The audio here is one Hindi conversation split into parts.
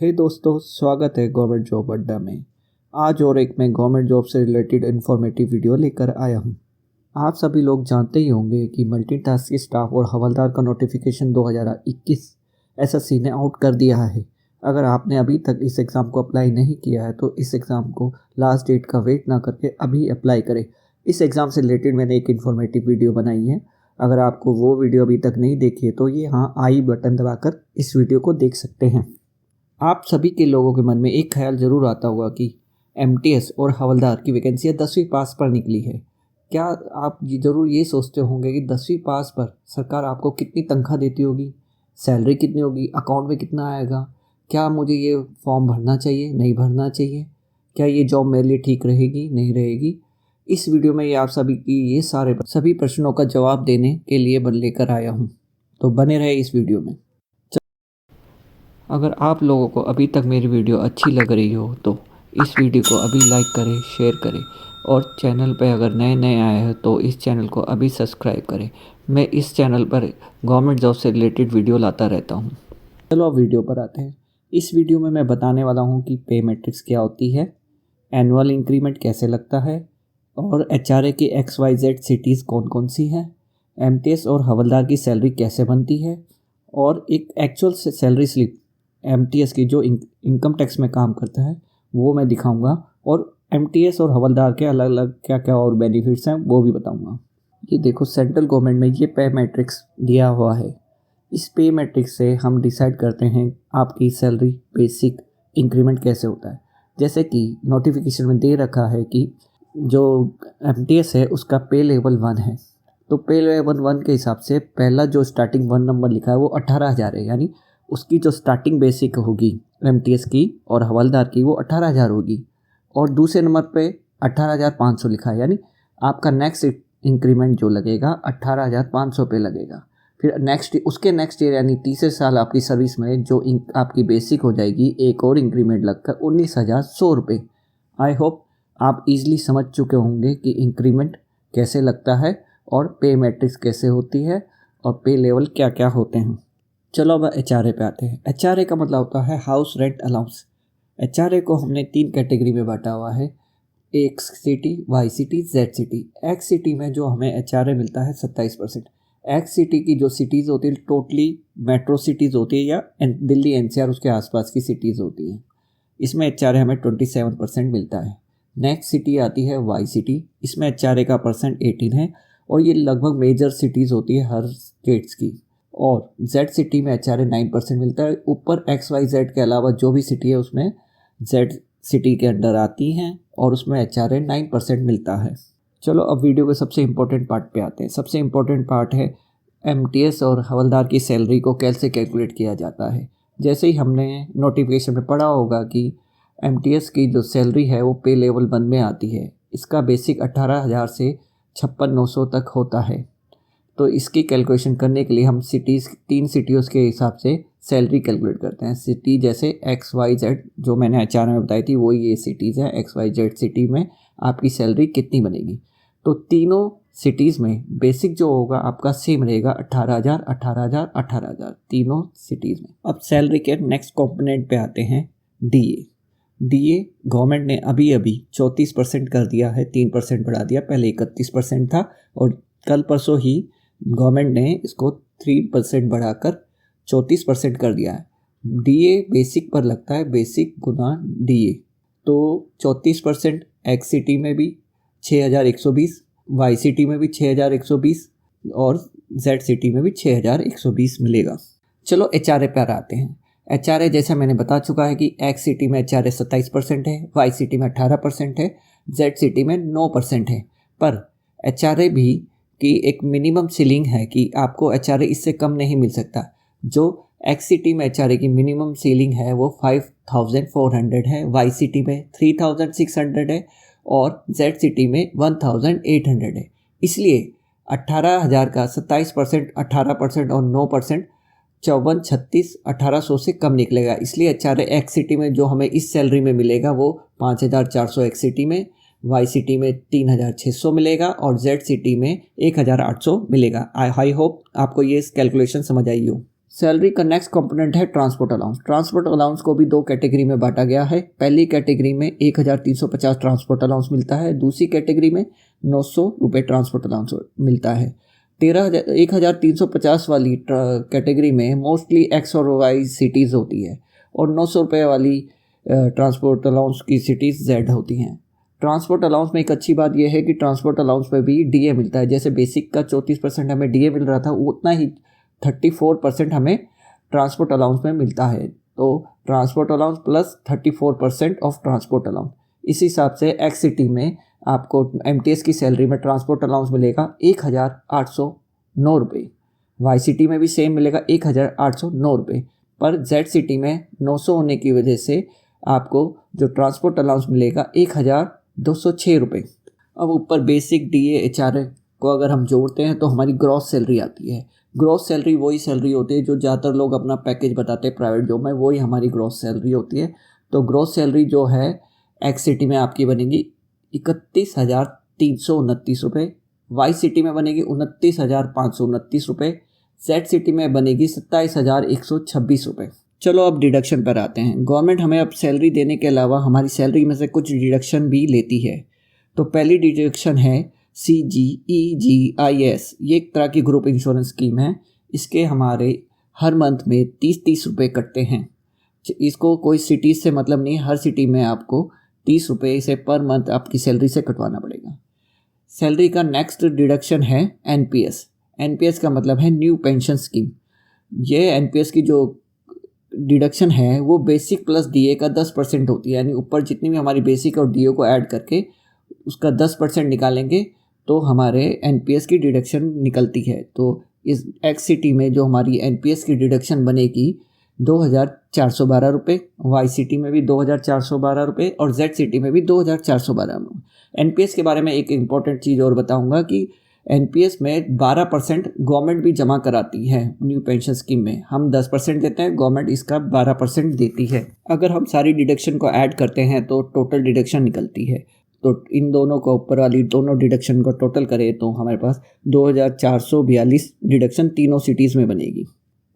हे दोस्तों, स्वागत है गवर्नमेंट जॉब अड्डा में। आज और एक मैं गवर्नमेंट जॉब से रिलेटेड इन्फॉर्मेटिव वीडियो लेकर आया हूँ। आप सभी लोग जानते ही होंगे कि मल्टीटास्किंग स्टाफ और हवलदार का नोटिफिकेशन 2021 एसएससी ने आउट कर दिया है। अगर आपने अभी तक इस एग्ज़ाम को अप्लाई नहीं किया है तो इस एग्ज़ाम को लास्ट डेट का वेट ना करके अभी अप्लाई करें। इस एग्ज़ाम से रिलेटेड मैंने एक इन्फॉर्मेटिव वीडियो बनाई है। अगर आपको वो वीडियो अभी तक नहीं देखी है तो ये हाँ आई बटन दबाकर इस वीडियो को देख सकते हैं। आप सभी के लोगों के मन में एक ख्याल ज़रूर आता होगा कि एमटीएस और हवलदार की वैकेंसियाँ 10वीं पास पर निकली है। क्या आप ज़रूर ये सोचते होंगे कि 10वीं पास पर सरकार आपको कितनी तनख्वाह देती होगी, सैलरी कितनी होगी, अकाउंट में कितना आएगा, क्या मुझे ये फॉर्म भरना चाहिए, नहीं भरना चाहिए, क्या ये जॉब मेरे लिए ठीक रहेगी, नहीं रहेगी। इस वीडियो में ये आप सभी की ये सभी प्रश्नों का जवाब देने के लिए लेकर आया हूँ, तो बने रहे इस वीडियो में। अगर आप लोगों को अभी तक मेरी वीडियो अच्छी लग रही हो तो इस वीडियो को अभी लाइक करें, शेयर करें और चैनल पर अगर नए नए आए हैं तो इस चैनल को अभी सब्सक्राइब करें। मैं इस चैनल पर गवर्नमेंट जॉब से रिलेटेड वीडियो लाता रहता हूँ। चलो अब वीडियो पर आते हैं। इस वीडियो में मैं बताने वाला हूँ कि पे मैट्रिक्स क्या होती है, एनुअल इंक्रीमेंट कैसे लगता है और एचआरए की XYZ सिटीज़ कौन कौन सी हैं, एमटीएस और हवलदार की सैलरी कैसे बनती है और एक एक्चुअल सैलरी स्लिप एमटीएस की जो इनकम टैक्स में काम करता है वो मैं दिखाऊंगा और एमटीएस और हवलदार के अलग अलग क्या क्या और बेनिफिट्स हैं वो भी बताऊंगा। ये देखो, सेंट्रल गवर्नमेंट में ये पे मैट्रिक्स दिया हुआ है। इस पे मैट्रिक्स से हम डिसाइड करते हैं आपकी सैलरी बेसिक इंक्रीमेंट कैसे होता है। जैसे कि नोटिफिकेशन में दे रखा है कि जो एमटीएस है उसका पे लेवल 1 है, तो पे लेवल 1 के हिसाब से पहला जो स्टार्टिंग 1 नंबर लिखा है वो 18,000 है, यानी उसकी जो स्टार्टिंग बेसिक होगी एमटीएस की और हवलदार की वो 18,000 होगी। और दूसरे नंबर पे 18,500 लिखा है, यानी आपका नेक्स्ट इंक्रीमेंट जो लगेगा 18,500 पे लगेगा। फिर उसके नेक्स्ट ईयर यानी तीसरे साल आपकी सर्विस में जो आपकी बेसिक हो जाएगी एक और इंक्रीमेंट लगकर 19,100 रुपये। आई होप आप इजीली समझ चुके होंगे कि इंक्रीमेंट कैसे लगता है और पे मैट्रिक्स कैसे होती है और पे लेवल क्या क्या होते हैं। चलो अब एचआरए पे आते हैं। एचआरए का मतलब होता है हाउस रेंट अलाउंस। एचआरए को हमने 3 कैटेगरी में बांटा हुआ है, X city, Y city, Z city. X city में जो हमें एचआरए मिलता है 27%। एक्स सिटी की जो सिटीज़ होती है टोटली मेट्रो सिटीज़ होती है या दिल्ली एनसीआर उसके आसपास की सिटीज़ होती हैं, इसमें एचआरए हमें 27% मिलता है। नेक्स्ट सिटी आती है वाई सिटी, इसमें एचआरए का परसेंट 18 है और ये लगभग मेजर सिटीज़ होती है हर स्टेट्स की। और जेड सिटी में एचआरए 9% मिलता है। ऊपर XYZ के अलावा जो भी सिटी है उसमें जेड सिटी के अंडर आती हैं और उसमें एचआरए 9% मिलता है। चलो अब वीडियो के सबसे इम्पोर्टेंट पार्ट पे आते हैं। सबसे इम्पोर्टेंट पार्ट है एमटीएस और हवलदार की सैलरी को कैसे कैलकुलेट किया जाता है। जैसे ही हमने नोटिफिकेशन में पढ़ा होगा कि एमटीएस की जो सैलरी है वो पे लेवल 1 में आती है। इसका बेसिक 18,000 से 56,900 तक होता है। तो इसकी कैलकुलेशन करने के लिए हम सिटीज़ 3 सिटीज़ के हिसाब से सैलरी कैलकुलेट करते हैं। सिटी जैसे XYZ जो मैंने एचआरए में बताई थी वही ये सिटीज़ है। XYZ सिटी में आपकी सैलरी कितनी बनेगी, तो तीनों सिटीज़ में बेसिक जो होगा आपका सेम रहेगा 18,000, 18,000, 18,000 तीनों सिटीज़ में। अब सैलरी के नेक्स्ट कॉम्पोनेंट पे आते हैं डीए। डीए गवर्नमेंट ने अभी अभी 34% कर दिया है, 3% बढ़ा दिया। पहले 31% था और कल परसों ही गवर्नमेंट ने इसको 3% बढ़ाकर 34% कर दिया है। डीए बेसिक पर लगता है, बेसिक गुना डीए, तो 34% एक्स सिटी में भी 6,120, वाई सिटी में भी 6,120 और जेड सिटी में भी 6,120 मिलेगा। चलो एचआरए पर आते हैं। एचआरए जैसा मैंने बता चुका है कि एक्स सिटी में एचआरए 27% है, वाई सिटी में 18% है, जेड सिटी में 9% है। पर एचआरए भी कि एक मिनिमम सीलिंग है कि आपको एचआरए इससे कम नहीं मिल सकता। जो एक्स सिटी में एचआरए की मिनिमम सीलिंग है वो 5,400 है, वाई सिटी में 3,600 है और जेड सिटी में 1,800 है। इसलिए 18,000 का 27%, 18% और 9% 54, 36, 1,800 से कम निकलेगा। इसलिए एचआरए एक्स सिटी में जो हमें इस सैलरी में मिलेगा वो 5,400 एक्स सिटी में, वाई सिटी में 3,600 मिलेगा और जेड सिटी में 1,800 मिलेगा। आई होप आपको ये कैलकुलेशन समझ आई हो। सैलरी का नेक्स्ट कंपोनेंट है ट्रांसपोर्ट अलाउंस। ट्रांसपोर्ट अलाउंस को भी 2 कैटेगरी में बांटा गया है। पहली कैटेगरी में 1350 ट्रांसपोर्ट अलाउंस मिलता है, दूसरी कैटेगरी में 900 रुपये ट्रांसपोर्ट अलाउंस मिलता है। 1350 वाली कैटेगरी में मोस्टली एक्स और वाई सिटीज़ होती है और 900 रुपये वाली ट्रांसपोर्ट अलाउंस की सिटीज़ जेड होती हैं। ट्रांसपोर्ट अलाउंस में एक अच्छी बात यह है कि ट्रांसपोर्ट अलाउंस पे भी डीए मिलता है। जैसे बेसिक का 34% हमें डीए मिल रहा था, उतना ही 34% हमें ट्रांसपोर्ट अलाउंस में मिलता है। तो transport allowance plus 34% of transport allowance. इस हिसाब से एक्स सिटी में आपको एमटीएस की सैलरी में ट्रांसपोर्ट अलाउंस मिलेगा 1809 रुपये। वाई सिटी में भी सेम मिलेगा 1809 रुपये, पर जेड सिटी में 900 होने की वजह से आपको जो ट्रांसपोर्ट अलाउंस मिलेगा 1206 रुपये। अब ऊपर बेसिक डीए एचआरए को अगर हम जोड़ते हैं तो हमारी ग्रॉस सैलरी आती है। ग्रॉस सैलरी वही सैलरी होती है जो ज़्यादातर लोग अपना पैकेज बताते हैं प्राइवेट जॉब में, वही हमारी ग्रॉस सैलरी होती है। तो ग्रॉस सैलरी जो है एक्स सिटी में आपकी बनेगी 31,329 रुपये, वाई सिटी में बनेगी 29,529 रुपये, जेड सिटी में बनेगी 27,126 रुपये। चलो अब डिडक्शन पर आते हैं। गवर्नमेंट हमें अब सैलरी देने के अलावा हमारी सैलरी में से कुछ डिडक्शन भी लेती है। तो पहली डिडक्शन है CGEGIS। ये एक तरह की ग्रुप इंश्योरेंस स्कीम है। इसके हमारे हर मंथ में 30 रुपये कटते हैं। इसको कोई सिटी से मतलब नहीं, हर सिटी में आपको 30 रुपये से पर मंथ आपकी सैलरी से कटवाना पड़ेगा। सैलरी का नेक्स्ट डिडक्शन है NPS। NPS का मतलब है न्यू पेंशन स्कीम। ये NPS की जो डिडक्शन है वो बेसिक प्लस डीए का 10% होती है, यानी ऊपर जितनी भी हमारी बेसिक और डीए को ऐड करके उसका 10% निकालेंगे तो हमारे एनपीएस की डिडक्शन निकलती है। तो इस एक्स सिटी में जो हमारी एनपीएस की डिडक्शन बनेगी 2,412 रुपये, वाई सिटी में भी 2,412 रुपये और जेड सिटी में भी 2,412 रुपये। एनपीएस के बारे में एक इम्पॉर्टेंट चीज़ और बताऊंगा कि एनपीएस में 12% गवर्नमेंट भी जमा कराती है। न्यू पेंशन स्कीम में हम 10% देते हैं, गवर्नमेंट इसका 12% देती है। अगर हम सारी डिडक्शन को ऐड करते हैं तो टोटल डिडक्शन निकलती है। तो इन दोनों को ऊपर वाली दोनों डिडक्शन को टोटल करें तो हमारे पास 2,442 डिडक्शन तीनों सिटीज़ में बनेगी।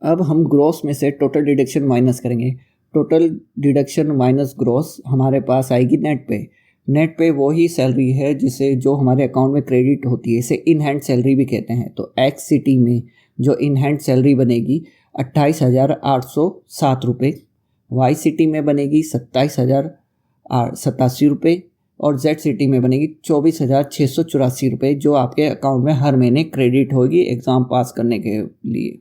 अब हम ग्रॉस में से टोटल डिडक्शन माइनस करेंगे। टोटल डिडक्शन माइनस ग्रॉस हमारे पास आएगी नेट पे। नेट पे वही सैलरी है जिसे जो हमारे अकाउंट में क्रेडिट होती है, इसे इन हैंड सैलरी भी कहते हैं। तो एक्स सिटी में जो इन हैंड सैलरी बनेगी 28,807 रुपये, वाई सिटी में बनेगी 27,087 रुपये और जेड सिटी में बनेगी 24,684 रुपये, जो आपके अकाउंट में हर महीने क्रेडिट होगी एग्ज़ाम पास करने के लिए।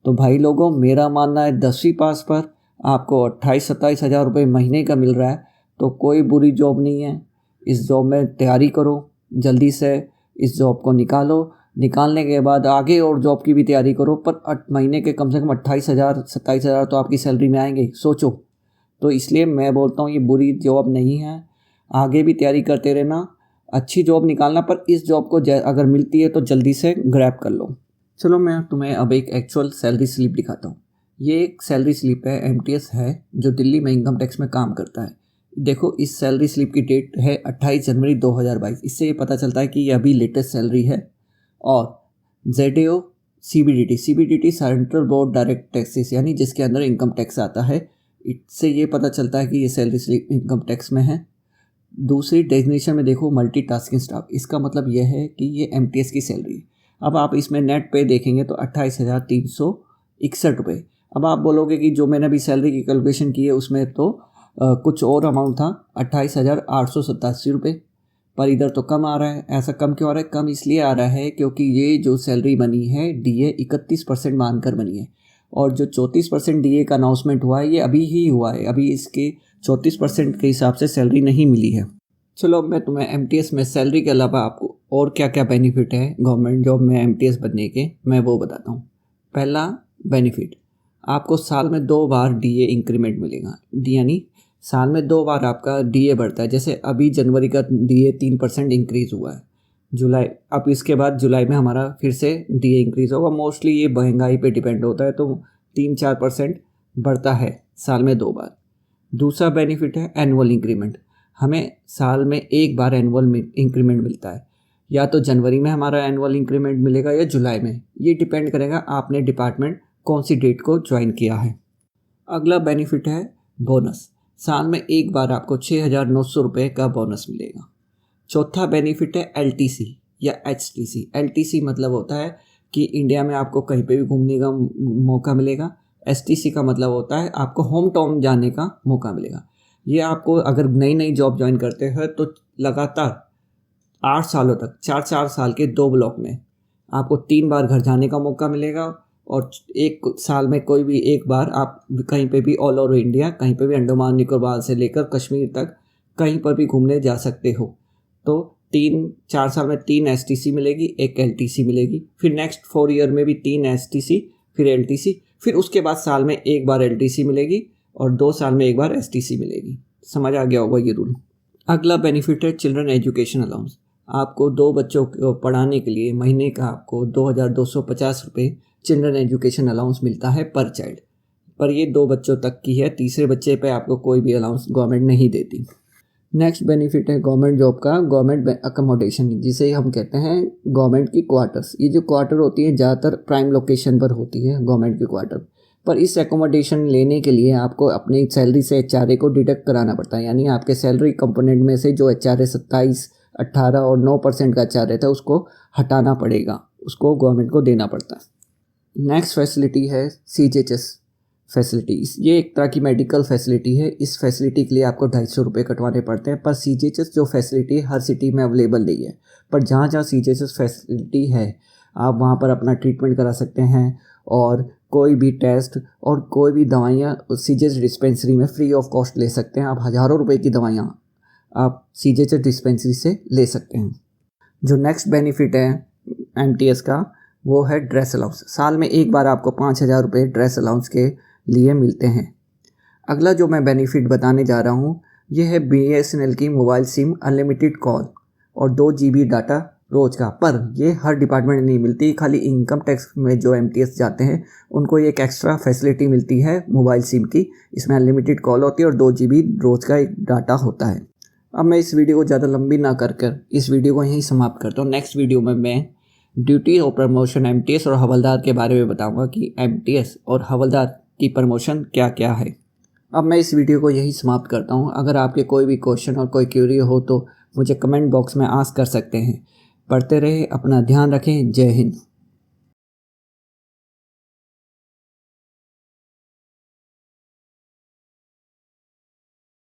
तो भाई लोगों, मेरा मानना है 10वीं पास पर आपको 28-27 हज़ार रुपये महीने का मिल रहा है, तो कोई बुरी जॉब नहीं है। इस जॉब में तैयारी करो, जल्दी से इस जॉब को निकालो। निकालने के बाद आगे और जॉब की भी तैयारी करो, पर महीने के कम से कम 28,000-27 हज़ार तो आपकी सैलरी में आएंगे, सोचो। तो इसलिए मैं बोलता हूँ ये बुरी जॉब नहीं है, आगे भी तैयारी करते रहना, अच्छी जॉब निकालना, पर इस जॉब को अगर मिलती है तो जल्दी से ग्रैब कर लो। चलो मैं तुम्हें अब एक एक्चुअल सैलरी स्लिप दिखाता हूँ। ये एक सैलरी स्लिप है, एमटीएस है, जो दिल्ली में इनकम टैक्स में काम करता है। देखो, इस सैलरी स्लिप की डेट है 28 जनवरी 2022। इससे ये पता चलता है कि ये अभी लेटेस्ट सैलरी है। और ZAO CBDT central board direct taxes, यानी जिसके अंदर इनकम टैक्स आता है, इससे ये पता चलता है कि ये सैलरी स्लिप इनकम टैक्स में है। दूसरी डेजिग्नेशन में देखो मल्टीटास्किंग स्टाफ, इसका मतलब यह है कि ये एमटीएस की सैलरी है। अब आप इसमें नेट पे देखेंगे तो 28,361 रुपये। अब आप बोलोगे कि जो मैंने अभी सैलरी की कैलकुलेशन की है उसमें तो कुछ और अमाउंट था, 28,887 रुपये, पर इधर तो कम आ रहा है। ऐसा कम क्यों आ रहा है? कम इसलिए आ रहा है क्योंकि ये जो सैलरी बनी है डीए 31% मानकर बनी है, और जो 34% डीए का अनाउंसमेंट हुआ है ये अभी ही हुआ है, अभी इसके 34% के हिसाब से सैलरी नहीं मिली है। चलो अब मैं तुम्हें एमटीएस में सैलरी के अलावा आपको और क्या क्या बेनिफिट है गवर्नमेंट जॉब में एमटीएस बनने के, मैं वो बताता हूँ। पहला बेनिफिट, आपको साल में 2 बार डीए इंक्रीमेंट मिलेगा, यानी साल में 2 बार आपका डीए बढ़ता है। जैसे अभी जनवरी का डीए 3% इंक्रीज़ हुआ है, जुलाई, अब इसके बाद जुलाई में हमारा फिर से डीए इंक्रीज़ होगा। मोस्टली ये महंगाई पे डिपेंड होता है, तो 3-4% बढ़ता है साल में 2 बार। दूसरा बेनिफिट है एनुअल इंक्रीमेंट। हमें साल में 1 बार एनुअल इंक्रीमेंट मिलता है, या तो जनवरी में हमारा एनुअल इंक्रीमेंट मिलेगा या जुलाई में, ये डिपेंड करेगा आपने डिपार्टमेंट कौन सी डेट को ज्वाइन किया है। अगला बेनिफिट है बोनस। साल में एक बार आपको 6,900 रुपये का बोनस मिलेगा। चौथा बेनिफिट है LTC या HTC। LTC मतलब होता है कि इंडिया में आपको कहीं पे भी घूमने का मौका मिलेगा। STC का मतलब होता है आपको होम टाउन जाने का मौका मिलेगा। ये आपको अगर नई नई जॉब ज्वाइन करते हैं तो लगातार 8 सालों तक 4-4 साल के 2 ब्लॉक में आपको 3 बार घर जाने का मौका मिलेगा और एक साल में कोई भी एक बार आप कहीं पे भी ऑल ओवर इंडिया, कहीं पे भी अंडमान निकोबार से लेकर कश्मीर तक कहीं पर भी घूमने जा सकते हो। तो 3-4 साल में 3 STC मिलेगी, 1 LTC मिलेगी, फिर नेक्स्ट 4 ईयर में भी 3 STC, फिर LTC, फिर उसके बाद साल में एक बार LTC मिलेगी और 2 साल में एक बार STC मिलेगी। समझ आ गया होगा ये रूल। अगला बेनिफिट है चिल्ड्रन एजुकेशन अलाउंस। आपको 2 बच्चों को पढ़ाने के लिए महीने का आपको 2,250 रुपये चिल्ड्रन एजुकेशन अलाउंस मिलता है पर चाइल्ड। पर ये 2 बच्चों तक की है, तीसरे बच्चे पे आपको कोई भी अलाउंस गवर्नमेंट नहीं देती। नेक्स्ट बेनिफिट है गवर्नमेंट जॉब का गवर्नमेंट अकोमोडेशन, जिसे हम कहते हैं गवर्नमेंट की क्वार्टर्स। ये जो क्वार्टर होती है ज़्यादातर प्राइम लोकेशन पर होती है गवर्नमेंट की क्वार्टर। पर इस एकोमोडेशन लेने के लिए आपको अपनी सैलरी से HRA को डिडक्ट कराना पड़ता है, यानी आपके सैलरी कंपोनेंट में से जो HRA 27, 18 और 9% का HRA था उसको हटाना पड़ेगा, उसको गवर्नमेंट को देना पड़ता है। नेक्स्ट फैसिलिटी है CGHS फैसिलिटीज़। ये एक तरह की मेडिकल फैसिलिटी है। इस फैसिलिटी के लिए आपको 250 रुपये कटवाने पड़ते हैं। पर CGHS जो फैसिलिटी हर सिटी में अवेलेबल नहीं है, पर जहाँ जहाँ CGHS फैसिलिटी है आप वहाँ पर अपना ट्रीटमेंट करा सकते हैं और कोई भी टेस्ट और कोई भी दवाइयाँ CGHS डिस्पेंसरी में फ्री ऑफ कॉस्ट ले सकते हैं। आप हज़ारों रुपए की दवाइयाँ आप CGHS डिस्पेंसरी से ले सकते हैं। जो नेक्स्ट बेनिफिट है MTS का वो है ड्रेस अलाउंस। साल में एक बार आपको 5,000 रुपये ड्रेस अलाउंस के लिए मिलते हैं। अगला जो मैं बेनिफिट बताने जा रहा हूँ ये है BSNL की मोबाइल सिम अनलिमिटेड कॉल और 2 GB डाटा रोज़ का। पर ये हर डिपार्टमेंट नहीं मिलती, खाली इनकम टैक्स में जो MTS जाते हैं उनको एक एक्स्ट्रा फैसिलिटी मिलती है मोबाइल सिम की। इसमें अनलिमिटेड कॉल होती है और 2 GB रोज़ का एक डाटा होता है। अब मैं इस वीडियो को ज़्यादा लंबी ना कर इस वीडियो को यहीं समाप्त करता हूँ। नेक्स्ट वीडियो में मैं ड्यूटी और प्रमोशन MTS और हवलदार के बारे में बताऊँगा कि MTS और हवलदार की प्रमोशन क्या क्या है। अब मैं इस वीडियो को यही समाप्त करता हूँ। अगर आपके कोई भी क्वेश्चन और कोई क्वेरी हो तो मुझे कमेंट बॉक्स में आस्क कर सकते हैं। पढ़ते रहे, अपना ध्यान रखें। जय हिंद।